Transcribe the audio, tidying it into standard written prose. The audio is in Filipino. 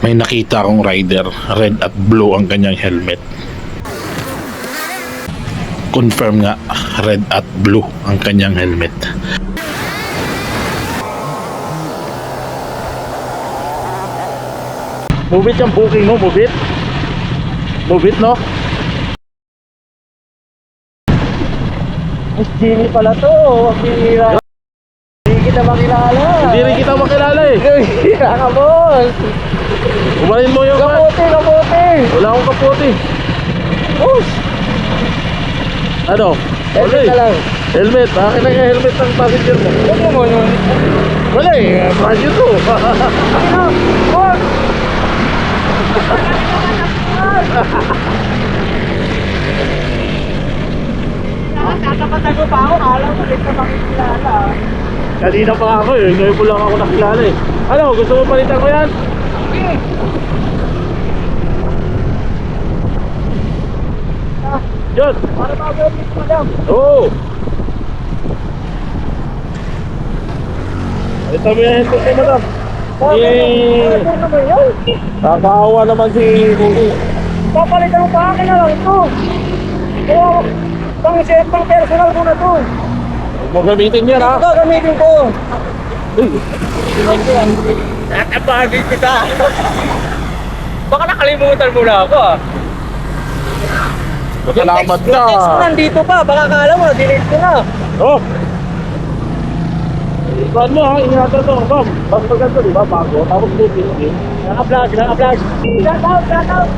May nakita akong rider, red at blue ang kanyang helmet. Confirm nga, red at blue ang kanyang helmet. Move it yung booking mo, move it. Move it, no? Jimmy pala to, bihira. Hindi kita makilala. Hindi rin kita makilala eh. Bihira ka, boss. Umarin mo yung Kaputi, kaputi. Wala akong kaputi. Boss. Ano? Helmet na lang. Helmet. Akin na yung helmet ng passenger mo. Ano mo nun? Wala eh. Brand new to. Ano? Boss. Nakakapatan ko pa ako. Alam ko, hindi ka makikilala. Kanina pa ako eh. Ngayon ko lang ako nakilala eh. Ano? Gusto mo palitan ko yan? Okay. Yun. Para mabalik, madam. Oo. Palitan mo yung helmet ko, madam. Ano naman yun? Nakakaawa naman si Kuku. Papalitan mo pa akin na lang ito. Pang personal ko na to. Huwag mo gamitin yan ha. Ito gagamitin ko. Uy. Tatabagin kita. Baka nakalimutan mo na ako ah. Salamat ka. Yung text ko nandito pa. Baka kala mo na-delete ko na. Oh. Saan mo ha? Ingatan to. Bam. Basta ganito di ba? Bago. Tapos buti. Naka-vlog. Shout out.